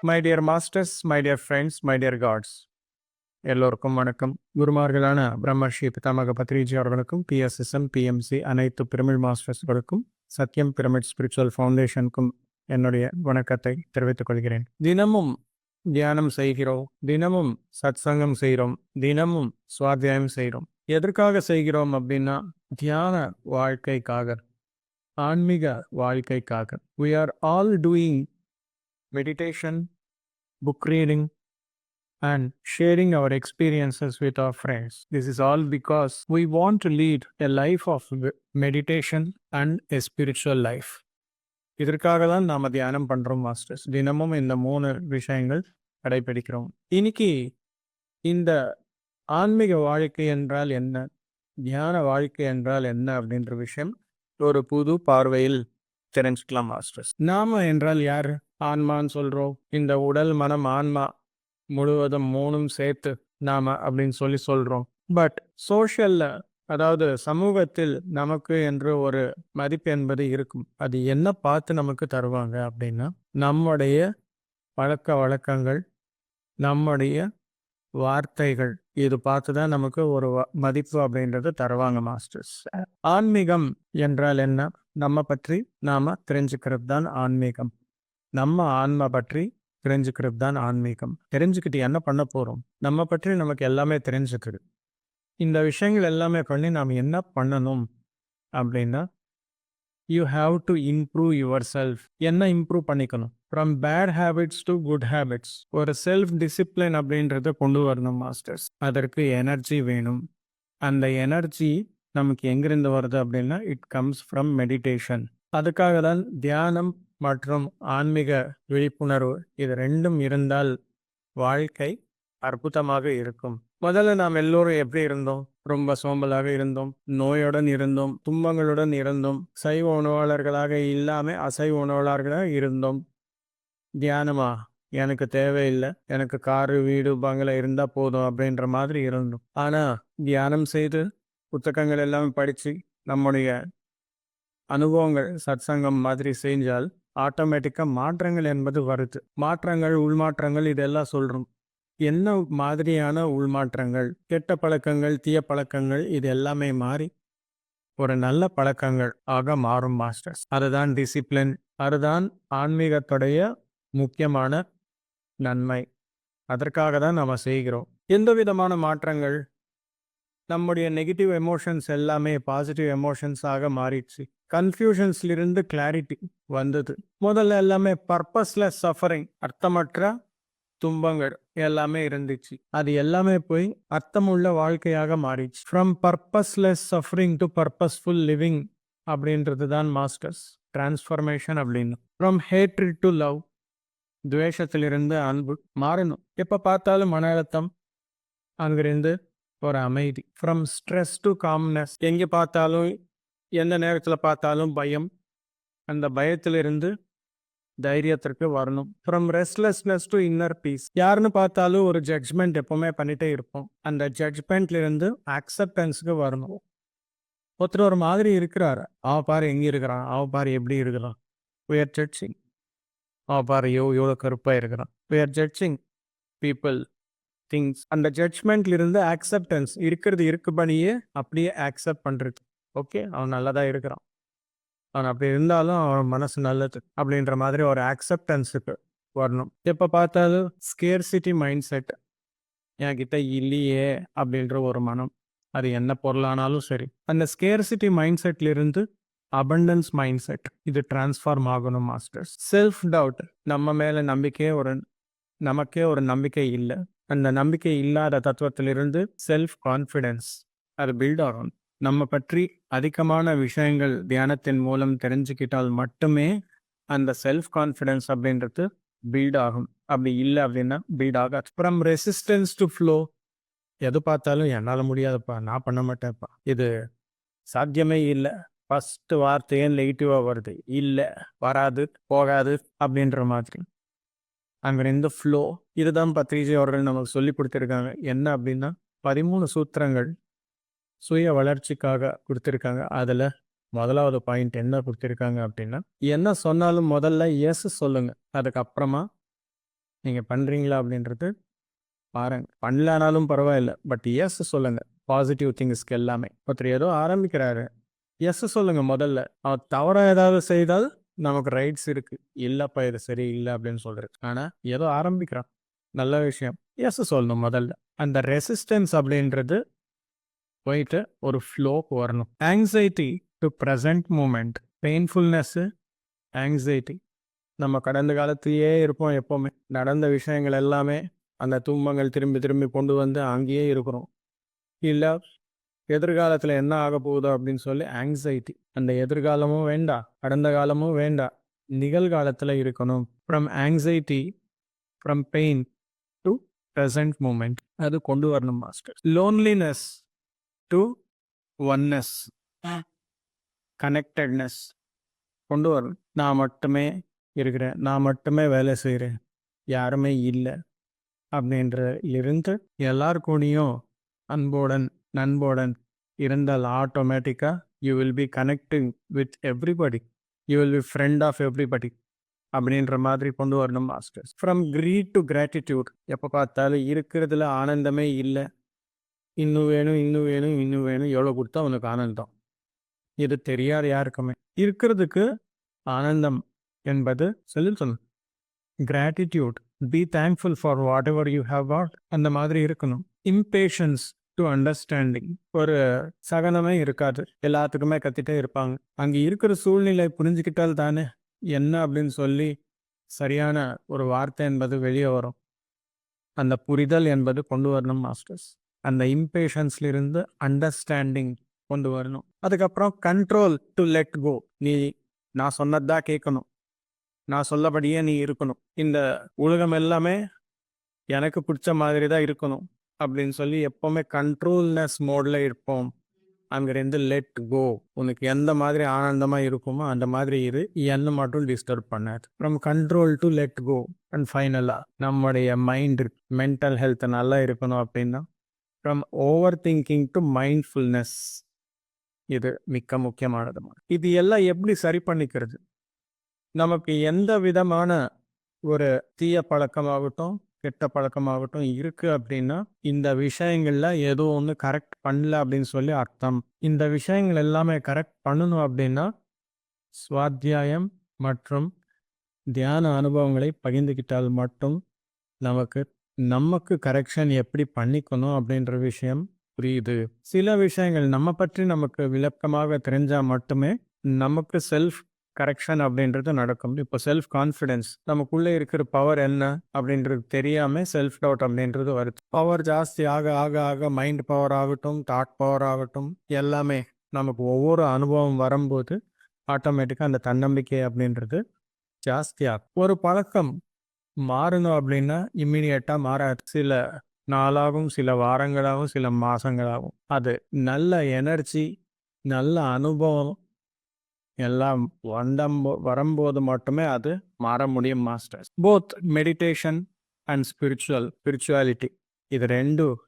My dear masters, my dear friends, my dear gods, எல்லோருக்கும் வணக்கம். குருமார்களான பிரம்மர்ஷி பிதாமக பத்ரிஜி அவர்களுக்கும், பிஎஸ்எஸ்எம், பிஎம்சி அனைத்து பிரமிழ் மாஸ்டர்ஸ்களுக்கும், சத்யம் பிரமிட் ஸ்பிரிச்சுவல் ஃபவுண்டேஷனுக்கும் என்னுடைய வணக்கத்தை தெரிவித்துக் கொள்கிறேன். தினமும் தியானம் செய்கிறோம், தினமும் சத்சங்கம் செய்கிறோம், தினமும் சுவாத்தியாயம் செய்கிறோம். எதற்காக செய்கிறோம் அப்படின்னா, தியான வாழ்க்கைக்காக, ஆன்மீக வாழ்க்கைக்காக. We are all doing meditation, book reading, and sharing our experiences with our friends. This is all because we want to lead a life of meditation and a spiritual life. இதற்காக தான் நாம தியானம் பண்றோம் மாஸ்டர்ஸ். தினமும் இந்த 3 விஷயங்கள் கடைபிடிக்கிறோம். இன்னைக்கு இந்த ஆன்மீக வாழ்க்கை என்றால் என்ன, தியான வாழ்க்கை என்றால் என்ன அப்படின்ற விஷயம் ஒரு புது பார்வையில் தெரிஞ்சுக்கலாம் மாஸ்டர்ஸ். நாம என்றால் யாரு? ஆன்மான்னு சொல்றோம். இந்த உடல், மனம், ஆன்மா முழுவதும் 3ம் சேர்த்து நாம அப்படின்னு சொல்றோம். பட் சோஷியல்ல, அதாவது சமூகத்தில் நமக்கு என்று ஒரு மதிப்பு என்பது இருக்கும். அது என்ன பார்த்து நமக்கு தருவாங்க அப்படின்னா, நம்முடைய பழக்க வழக்கங்கள், நம்முடைய வார்த்தைகள், இது பார்த்து தான் நமக்கு ஒரு மதிப்பு அப்படின்றது தருவாங்க மாஸ்டர்ஸ். ஆன்மீகம் என்றால் என்ன? நம்ம பற்றி நாம தெரிஞ்சுக்கிறது தான் ஆன்மீகம். நம்ம ஆன்மா பற்றி தெரிஞ்சுக்கிறது தான் ஆன்மீகம். தெரிஞ்சுக்கிட்டு என்ன பண்ண போறோம்? நம்ம பற்றி நமக்கு எல்லாமே தெரிஞ்சுக்கிறது. இந்த விஷயங்கள் எல்லாமே பண்ணி நாம் என்ன பண்ணணும் அப்படின்னா, you have to improve yourself. என்ன இம்ப்ரூவ் பண்ணிக்கணும்? From bad habits to good habits. ஒரு செல்ஃப் டிசிப்ளின் அப்படின்றத கொண்டு வரணும் மாஸ்டர்ஸ். அதற்கு எனர்ஜி வேணும். அந்த எனர்ஜி நமக்கு எங்கிருந்து வருது அப்படின்னா, இட் கம்ஸ் ஃப்ரம் மெடிடேஷன். அதுக்காக தான் தியானம் மற்றும் ஆன்மீக விழிப்புணர்வு, இது 2ம் இருந்தால் வாழ்க்கை அற்புதமாக இருக்கும். முதல்ல நாம் எல்லோரும் எப்படி இருந்தோம்? ரொம்ப சோம்பலாக இருந்தோம், நோயுடன் இருந்தோம், துன்பங்களுடன் இருந்தோம், சைவ உணவாளர்களாக இல்லாம அசைவ உணவாளர்களாக இருந்தோம். தியானமா? எனக்கு தேவையில்லை, எனக்கு காரு, வீடு, பங்களா இருந்தா போதும் அப்படின்ற மாதிரி இருந்தோம். ஆனா தியானம் செய்து புத்தகங்கள் எல்லாமே படிச்சு நம்முடைய அனுபவங்கள் சத்சங்கம் மாதிரி செஞ்சால் ஆட்டோமேட்டிக்கா மாற்றங்கள் என்பது வருது. மாற்றங்கள், உள்மாற்றங்கள், இதெல்லாம் சொல்றோம். என்ன மாதிரியான உள்மாற்றங்கள்? கெட்ட பழக்கங்கள், தீய பழக்கங்கள், இது எல்லாமே மாறி ஒரு நல்ல பழக்கங்கள் ஆக மாறும் மாஸ்டர்ஸ். அதுதான் டிசிப்ளின். அதுதான் ஆன்மீகத்துடைய முக்கியமான நன்மை. அதற்காக தான் நாம செய்கிறோம். எந்த விதமான மாற்றங்கள்? நம்முடைய நெகட்டிவ் எமோஷன்ஸ் எல்லாமே பாசிட்டிவ் எமோஷன்ஸாக மாறிடுச்சு. கன்ஃபியூஷன்ஸ்லிருந்து கிளாரிட்டி வந்தது. முதல்ல எல்லாமே பர்பஸ்லெஸ் சஃபரிங், அர்த்தமற்ற துன்பங்கள் எல்லாமே இருந்துச்சு. அது எல்லாமே போய் அர்த்தமுள்ள வாழ்க்கையாக மாறிடுச்சு. From purposeless suffering to purposeful living அப்படின்றது தான் மாஸ்டர்ஸ் டிரான்ஸ்ஃபர்மேஷன் அப்படின்னு. ஃப்ரம் ஹேட்ரிட் டு லவ், துவேஷத்திலிருந்து அன்பு மாறணும். எப்ப பார்த்தாலும் மன அழுத்தம், அங்கிருந்து ஒரு அமைதி. ஃப்ரம் ஸ்ட்ரெஸ் டு காம்னஸ், எங்கே பார்த்தாலும் எந்த நேரத்தில் பார்த்தாலும் பயம், அந்த பயத்திலிருந்து தைரியத்திற்கு வரணும். From restlessness to inner piece, யாருன்னு பார்த்தாலும் ஒரு ஜட்ஜ்மெண்ட் எப்பவுமே பண்ணிட்டே இருப்போம். அந்த ஜட்ஜ்மெண்ட்ல இருந்து அக்செப்டன்ஸுக்கு வரணும். ஒருத்தர் ஒரு மாதிரி இருக்கிறாரு, அவ பாரு எங்க இருக்கிறான், அவ பாரு எப்படி இருக்கிறான், we are judging. அவ பாரு எவ்வளோ கருப்பா இருக்கிறான், we are judging people, things. அந்த ஜட்ஜ்மெண்ட்ல இருந்து அக்செப்டன்ஸ், இருக்கிறது இருக்குபடியே அப்படியே அக்செப்ட் பண்றது. ஓகே, அவன் நல்லா தான் இருக்கிறான், அவன் அப்படி இருந்தாலும் அவன் மனசு நல்லது அப்படின்ற மாதிரி ஒரு அக்செப்டன்ஸுக்கு வரணும். எப்போ பார்த்தாலும் ஸ்கேர்சிட்டி மைண்ட் செட், என்கிட்ட இல்லையே அப்படின்ற ஒரு மனம், அது என்ன பொருளானாலும் சரி. அந்த ஸ்கேர்சிட்டி மைண்ட் செட்ல இருந்து அபண்டன்ஸ் மைண்ட் செட், இது டிரான்ஸ்ஃபார்ம் ஆகணும் மாஸ்டர்ஸ். செல்ஃப் டவுட், நம்ம மேல நமக்கே ஒரு நம்பிக்கை இல்லை. அந்த நம்பிக்கை இல்லாத தத்துவத்திலிருந்து செல்ஃப் கான்ஃபிடென்ஸ், அது பில்ட் ஆகும். நம்ம பற்றி அதிகமான விஷயங்கள் தியானத்தின் மூலம் தெரிஞ்சுக்கிட்டால் மட்டுமே அந்த செல்ஃப் கான்ஃபிடென்ஸ் அப்படின்றது பில்ட் ஆகும். அப்படி இல்லை அப்படின்னா பில்ட் ஆகாது. ஃப்ரம் ரெசிஸ்டன்ஸ் டு ஃப்ளோ, எது பார்த்தாலும் என்னால் முடியாதுப்பா, நான் பண்ண மாட்டேன்ப்பா, இது சாத்தியமே இல்லை, ஃபர்ஸ்ட் வார்த்தையே நெகட்டிவாக வருது, இல்லை, வராது, போகாது அப்படின்ற மாதிரி. அங்கிருந்து ஃப்ளோ, இதுதான் பத்ரிஜி அவர்கள் நமக்கு சொல்லி கொடுத்துருக்காங்க. என்ன அப்படின்னா 13 சூத்திரங்கள் சுய வளர்ச்சிக்காக கொடுத்துருக்காங்க. அதில் முதலாவது பாயிண்ட் என்ன கொடுத்துருக்காங்க அப்படின்னா, என்ன சொன்னாலும் முதல்ல எஸ் சொல்லுங்க, அதுக்கப்புறமா நீங்கள் பண்ணுறீங்களா அப்படின்றது பாருங்க. பண்ணலனாலும் பரவாயில்ல, பட் எஸ் சொல்லுங்க பாசிட்டிவ் திங்ஸ்க்கு எல்லாமே. ஒருத்தர் ஏதோ ஆரம்பிக்கிறாரு, எஸ் சொல்லுங்க முதல்ல. அவர் தவறாக ஏதாவது செய்தால் நமக்கு ரைட்ஸ் இருக்கு, இல்லப்பா இது சரி இல்லை அப்படின்னு சொல்றது. ஆனால் ஏதோ ஆரம்பிக்கிறான், நல்ல விஷயம், எஸ் சொல்லணும் முதல்ல. அந்த ரெசிஸ்டன்ஸ் அப்படின்றது போயிட்டு ஒரு ஃப்ளோக்கு வரணும். Anxiety to present moment, painfulness, anxiety. நம்ம கடந்த காலத்திலேயே இருப்போம் எப்போவுமே. நடந்த விஷயங்கள் எல்லாமே அந்த துன்பங்கள் திரும்பி திரும்பி கொண்டு வந்து அங்கேயே இருக்கிறோம். இல்லை எதிர்காலத்தில் என்ன ஆக போகுதோ அப்படின்னு சொல்லி ஆங்ஸைட்டி. அந்த எதிர்காலமும் வேண்டாம், கடந்த காலமும் வேண்டாம், நிகழ்காலத்தில் இருக்கணும். From anxiety, from pain to present moment, அது கொண்டு வரணும் master. Loneliness to oneness, connectedness கொண்டு வரணும். நான் மட்டுமே இருக்கிறேன், நான் மட்டுமே வேலை செய்கிறேன், யாருமே இல்லை அப்படின்ற இருந்து எல்லாருக்கூடையும் அன்போடன் நண்போடன் இருந்தால் ஆட்டோமேட்டிக்காக you will be connecting with everybody, you will be friend of everybody அப்படின்ற மாதிரி கொண்டு வரணும் masters. From greed to gratitude, எப்போ பார்த்தாலும் இருக்கிறதுல ஆனந்தமே இல்லை, இன்னும் வேணும் இன்னும் வேணும் இன்னும் வேணும், எவ்வளோ கொடுத்தா உனக்கு ஆனந்தம், இது தெரியாது யாருக்குமே. இருக்கிறதுக்கு ஆனந்தம் என்பது சொல்லணும். Gratitude, be thankful for what ever you have God, அந்த மாதிரி இருக்கணும். இம்பேஷன்ஸ் டு அண்டர்ஸ்டாண்டிங், ஒரு சகனமே இருக்காது, எல்லாத்துக்குமே கத்திட்டே இருப்பாங்க. அங்கே இருக்கிற சூழ்நிலை புரிஞ்சுக்கிட்டால் தானே என்ன அப்படின்னு சொல்லி சரியான ஒரு வார்த்தை என்பது வெளியே வரும். அந்த புரிதல் என்பது கொண்டு வரணும் மாஸ்டர்ஸ். அந்த இம்பேஷன்ஸ்லிருந்து அண்டர்ஸ்டாண்டிங் கொண்டு வரணும். அதுக்கப்புறம் கண்ட்ரோல் டு லெட் கோ, நீ நான் சொன்னதான் கேட்கணும், நான் சொல்லபடியே நீ இருக்கணும், இந்த உலகம் எல்லாமே எனக்கு பிடிச்ச மாதிரி தான் இருக்கணும் அப்படின்னு சொல்லி எப்போவுமே கண்ட்ரோல்னஸ் மோடில் இருப்போம். அங்கேருந்து லெட் கோ, உனக்கு எந்த மாதிரி ஆனந்தமாக இருக்குமோ அந்த மாதிரி இரு, என்ன மட்டும் டிஸ்டர்ப் பண்ணாது. From control to let go. And ஃபைனலாக நம்முடைய மைண்ட், மென்டல் ஹெல்த் நல்லா இருக்கணும் அப்படின்னா from overthinking to mindfulness, இது மிக முக்கியமானது. இது எல்லாம் எப்படி சரி பண்ணிக்கிறது? நமக்கு எந்த விதமான ஒரு தீய பழக்கமாகட்டும் கெட்ட பழக்கமாகட்டும் இருக்கு அப்படின்னா இந்த விஷயங்கள்ல ஏதோ ஒன்று கரெக்ட் பண்ணல அப்படின்னு சொல்லி அர்த்தம். இந்த விஷயங்கள் எல்லாமே கரெக்ட் பண்ணணும் அப்படின்னா சுவாத்தியாயம் மற்றும் தியான அனுபவங்களை பகிர்ந்துக்கிட்டால் மட்டும் நமக்கு கரெக்ஷன் எப்படி பண்ணிக்கணும் அப்படின்ற விஷயம் புரியுது. சில விஷயங்கள் நம்ம பற்றி நமக்கு விளக்கமாக தெரிஞ்சால் மட்டுமே நமக்கு செல்ஃப் கரெக்ஷன் அப்படின்றது நடக்கும். இப்போ செல்ஃப் கான்ஃபிடென்ஸ், நமக்குள்ளே இருக்கிற பவர் என்ன அப்படின்றது தெரியாமல் செல்ஃப் டவுட் அப்படின்றது வருது. பவர் ஜாஸ்தி ஆக ஆக ஆக மைண்ட் பவர் ஆகட்டும், தாட் பவர் ஆகட்டும், எல்லாமே நமக்கு ஒவ்வொரு அனுபவம் வரும்போது ஆட்டோமேட்டிக்காக அந்த தன்னம்பிக்கை அப்படின்றது ஜாஸ்தியாகும். ஒரு பழக்கம் மாறணும் அப்படின்னா இம்மிடியட்டாக மாறாது, சில நாளாகும், சில வாரங்களாகும், சில மாதங்களாகும். அது நல்ல எனர்ஜி, நல்ல அனுபவம் எல்லாம் வரும்போது மட்டுமே அது மாற முடியும் masters. Both meditation and spirituality, இது ரெண்டும்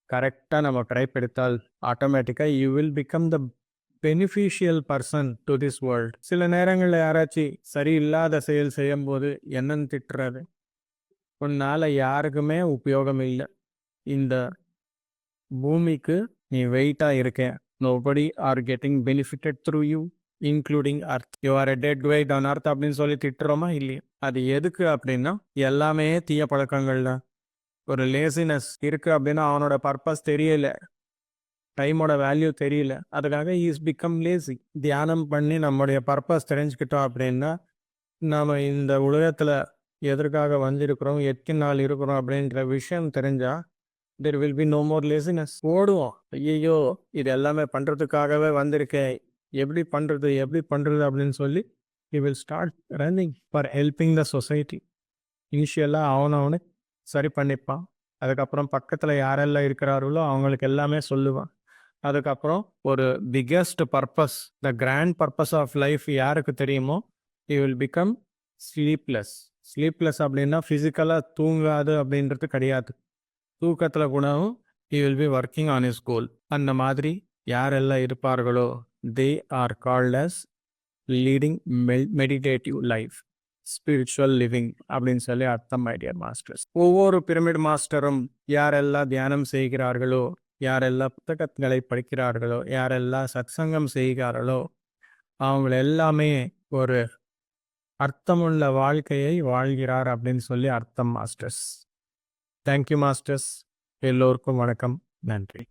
கரெக்டாக நம்ம கடைப்பிடித்தால் ஆட்டோமேட்டிக்காக you will become the beneficial person to this world. சில நேரங்களில் யாராச்சும் சரியில்லாத செயல் செய்யும் போது என்னன்னு திட்டுறது, உன்னால் யாருக்குமே உபயோகம் இல்லை, இந்த பூமிக்கு நீ வெயிட்டாக இருக்கேன், nobody are getting benefited through you including earth, you are a dead weight on earth அப்படின்னு சொல்லி திட்டுறோமா இல்லையா? அது எதுக்கு அப்படின்னா எல்லாமே தீய பழக்கங்கள் தான். ஒரு லேசினஸ் இருக்கு அப்படின்னா அவனோட பர்பஸ் தெரியல, டைமோட வேல்யூ தெரியல, அதுக்காக இஸ் பிகம் லேசி. தியானம் பண்ணி நம்முடைய பர்பஸ் தெரிஞ்சுக்கிட்டோம் அப்படின்னா நாம் இந்த உலகத்தில் எதற்காக வந்திருக்கிறோம், எத்தனை நாள் இருக்கிறோம் அப்படின்ற விஷயம் தெரிஞ்சால் there will be no more laziness. ஓடுவோம், ஐயோ இது எல்லாமே பண்ணுறதுக்காகவே வந்திருக்கேன், எப்படி பண்ணுறது அப்படின்னு சொல்லி he will start running for helping the society. இனிஷியலாக அவனவனு சரி பண்ணிப்பான், அதுக்கப்புறம் பக்கத்தில் யாரெல்லாம் இருக்கிறார்களோ அவங்களுக்கு எல்லாமே சொல்லுவான். அதுக்கப்புறம் ஒரு biggest purpose, the grand purpose of life யாருக்கு தெரியுமோ he will become ஸ்லீப்லெஸ் அப்படின்னா ஃபிசிக்கலாக தூங்காது அப்படின்றது கிடையாது, தூக்கத்தில் குணமும் he will be working on his goal. அந்த மாதிரி யாரெல்லாம் இருப்பார்களோ they are called as leading meditative life. Spiritual living அப்படின்னு சொல்லி அர்த்தம் மை டியர் மாஸ்டர்ஸ். ஒவ்வொரு பிரமிட் மாஸ்டரும் யாரெல்லாம் தியானம் செய்கிறார்களோ, யாரெல்லாம் புத்தகங்களை படிக்கிறார்களோ, யாரெல்லாம் சத்சங்கம் செய்கிறார்களோ, அவங்க எல்லாமே ஒரு அர்த்தமுள்ள வாழ்க்கையை வாழ்கிறார் அப்படின்னு சொல்லி அர்த்தம் மாஸ்டர்ஸ். Thank you masters. எல்லோருக்கும் வணக்கம். நன்றி.